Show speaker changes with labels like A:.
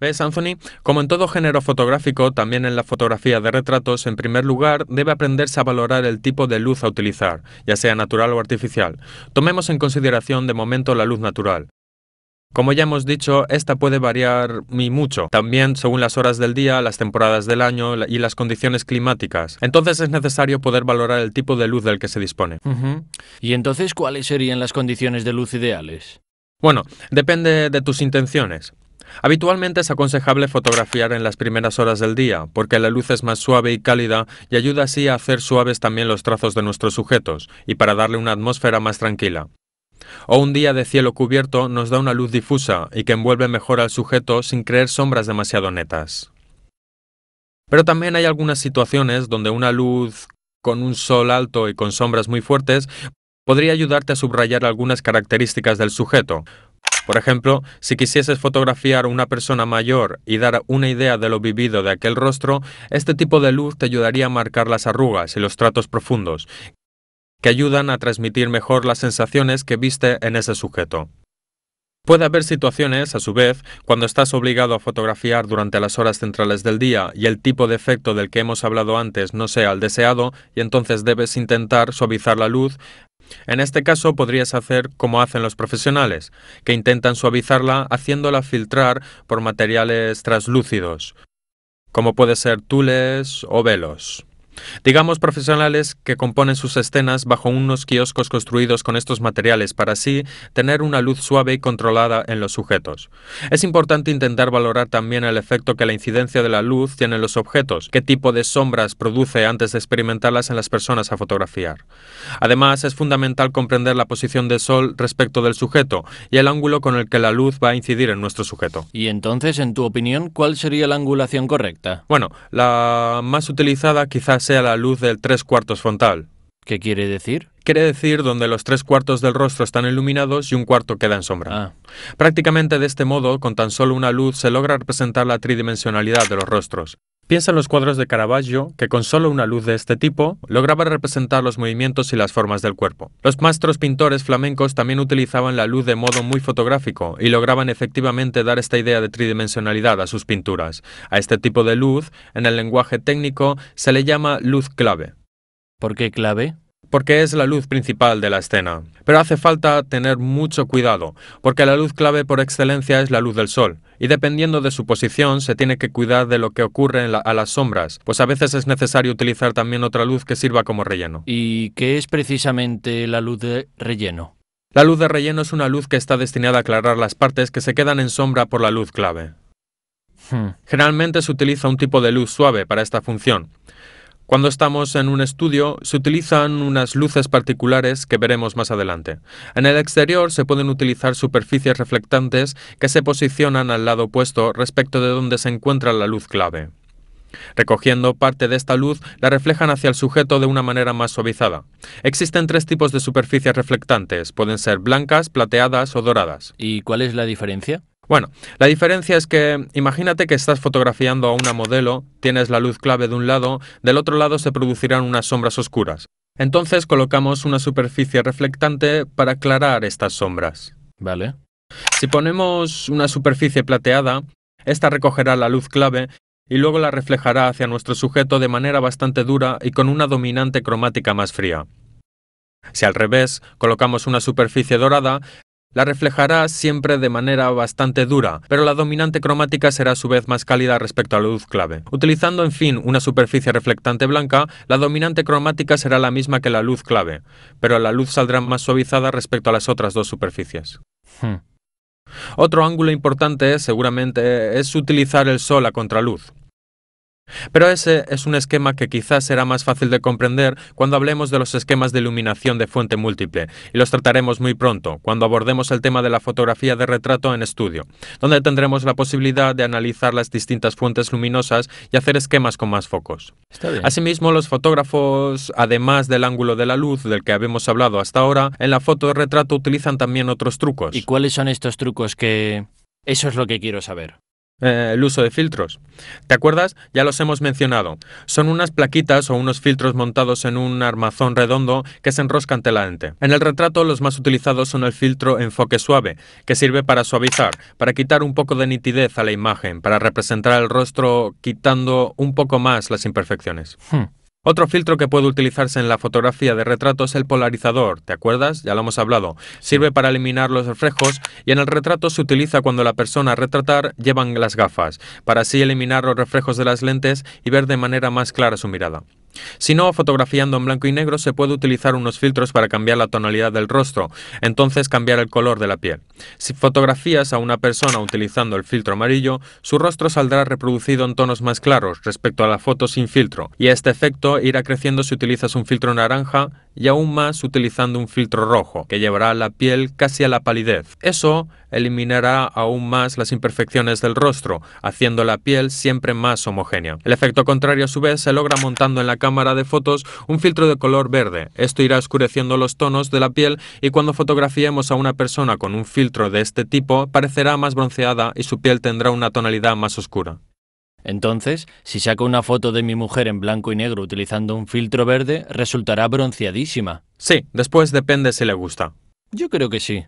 A: ¿Ves, Anthony? Como en todo género fotográfico, también en la fotografía de retratos, en primer lugar, debe aprenderse a valorar el tipo de luz a utilizar, ya sea natural o artificial. Tomemos en consideración de momento la luz natural. Como ya hemos dicho, esta puede variar y mucho, también según las horas del día, las temporadas del año y las condiciones climáticas. Entonces es necesario poder valorar el tipo de luz del que se dispone.
B: ¿Y entonces cuáles serían las condiciones de luz ideales?
A: Bueno, depende de tus intenciones. Habitualmente es aconsejable fotografiar en las primeras horas del día, porque la luz es más suave y cálida y ayuda así a hacer suaves también los trazos de nuestros sujetos, y para darle una atmósfera más tranquila. O un día de cielo cubierto nos da una luz difusa y que envuelve mejor al sujeto sin crear sombras demasiado netas. Pero también hay algunas situaciones donde una luz con un sol alto y con sombras muy fuertes podría ayudarte a subrayar algunas características del sujeto. Por ejemplo, si quisieses fotografiar a una persona mayor y dar una idea de lo vivido de aquel rostro, este tipo de luz te ayudaría a marcar las arrugas y los tratos profundos, que ayudan a transmitir mejor las sensaciones que viste en ese sujeto. Puede haber situaciones, a su vez, cuando estás obligado a fotografiar durante las horas centrales del día y el tipo de efecto del que hemos hablado antes no sea el deseado, y entonces debes intentar suavizar la luz. En este caso podrías hacer como hacen los profesionales, que intentan suavizarla haciéndola filtrar por materiales translúcidos, como puede ser tules o velos. Digamos profesionales que componen sus escenas bajo unos kioscos construidos con estos materiales para así tener una luz suave y controlada en los sujetos. Es importante intentar valorar también el efecto que la incidencia de la luz tiene en los objetos, qué tipo de sombras produce antes de experimentarlas en las personas a fotografiar. Además, es fundamental comprender la posición del sol respecto del sujeto y el ángulo con el que la luz va a incidir en nuestro sujeto.
B: Y entonces, en tu opinión, ¿cuál sería la angulación correcta?
A: Bueno, la más utilizada quizás sea la luz del 3/4 frontal.
B: ¿Qué quiere decir?
A: Quiere decir donde los 3/4 del rostro están iluminados y un cuarto queda en sombra. Prácticamente de este modo, con tan solo una luz, se logra representar la tridimensionalidad de los rostros. Piensa en los cuadros de Caravaggio, que con solo una luz de este tipo, lograba representar los movimientos y las formas del cuerpo. Los maestros pintores flamencos también utilizaban la luz de modo muy fotográfico y lograban efectivamente dar esta idea de tridimensionalidad a sus pinturas. A este tipo de luz, en el lenguaje técnico, se le llama luz clave.
B: ¿Por qué clave?
A: Porque es la luz principal de la escena. Pero hace falta tener mucho cuidado, porque la luz clave por excelencia es la luz del sol, y dependiendo de su posición se tiene que cuidar de lo que ocurre a las sombras, pues a veces es necesario utilizar también otra luz que sirva como relleno.
B: ¿Y qué es precisamente la luz de relleno?
A: La luz de relleno es una luz que está destinada a aclarar las partes que se quedan en sombra por la luz clave. Generalmente se utiliza un tipo de luz suave para esta función. Cuando estamos en un estudio, se utilizan unas luces particulares que veremos más adelante. En el exterior se pueden utilizar superficies reflectantes que se posicionan al lado opuesto respecto de donde se encuentra la luz clave. Recogiendo parte de esta luz, la reflejan hacia el sujeto de una manera más suavizada. Existen 3 tipos de superficies reflectantes, pueden ser blancas, plateadas o doradas.
B: ¿Y cuál es la diferencia?
A: Bueno, la diferencia es que imagínate que estás fotografiando a una modelo, tienes la luz clave de un lado, del otro lado se producirán unas sombras oscuras. Entonces colocamos una superficie reflectante para aclarar estas sombras.
B: Vale.
A: Si ponemos una superficie plateada, esta recogerá la luz clave y luego la reflejará hacia nuestro sujeto de manera bastante dura y con una dominante cromática más fría. Si al revés colocamos una superficie dorada, la reflejará siempre de manera bastante dura, pero la dominante cromática será a su vez más cálida respecto a la luz clave. Utilizando, en fin, una superficie reflectante blanca, la dominante cromática será la misma que la luz clave, pero la luz saldrá más suavizada respecto a las otras 2 superficies. Otro ángulo importante, seguramente, es utilizar el sol a contraluz. Pero ese es un esquema que quizás será más fácil de comprender cuando hablemos de los esquemas de iluminación de fuente múltiple, y los trataremos muy pronto, cuando abordemos el tema de la fotografía de retrato en estudio, donde tendremos la posibilidad de analizar las distintas fuentes luminosas y hacer esquemas con más focos.
B: Está bien.
A: Asimismo, los fotógrafos, además del ángulo de la luz del que habíamos hablado hasta ahora, en la foto de retrato utilizan también otros trucos.
B: ¿Y cuáles son estos trucos que...? Eso es lo que quiero saber.
A: El uso de filtros. ¿Te acuerdas? Ya los hemos mencionado. Son unas plaquitas o unos filtros montados en un armazón redondo que se enroscan ante la lente. En el retrato los más utilizados son el filtro enfoque suave, que sirve para suavizar, para quitar un poco de nitidez a la imagen, para representar el rostro quitando un poco más las imperfecciones. Otro filtro que puede utilizarse en la fotografía de retrato es el polarizador, ¿te acuerdas? Ya lo hemos hablado. Sirve para eliminar los reflejos y en el retrato se utiliza cuando la persona a retratar llevan las gafas, para así eliminar los reflejos de las lentes y ver de manera más clara su mirada. Si no, fotografiando en blanco y negro se puede utilizar unos filtros para cambiar la tonalidad del rostro, entonces cambiar el color de la piel. Si fotografías a una persona utilizando el filtro amarillo, su rostro saldrá reproducido en tonos más claros respecto a la foto sin filtro, y este efecto irá creciendo si utilizas un filtro naranja y aún más utilizando un filtro rojo, que llevará la piel casi a la palidez. Eso eliminará aún más las imperfecciones del rostro, haciendo la piel siempre más homogénea. El efecto contrario a su vez se logra montando en la cámara de fotos un filtro de color verde. Esto irá oscureciendo los tonos de la piel y cuando fotografiemos a una persona con un filtro de este tipo parecerá más bronceada y su piel tendrá una tonalidad más oscura.
B: Entonces, si saco una foto de mi mujer en blanco y negro utilizando un filtro verde, resultará bronceadísima.
A: Sí, después depende si le gusta.
B: Yo creo que sí.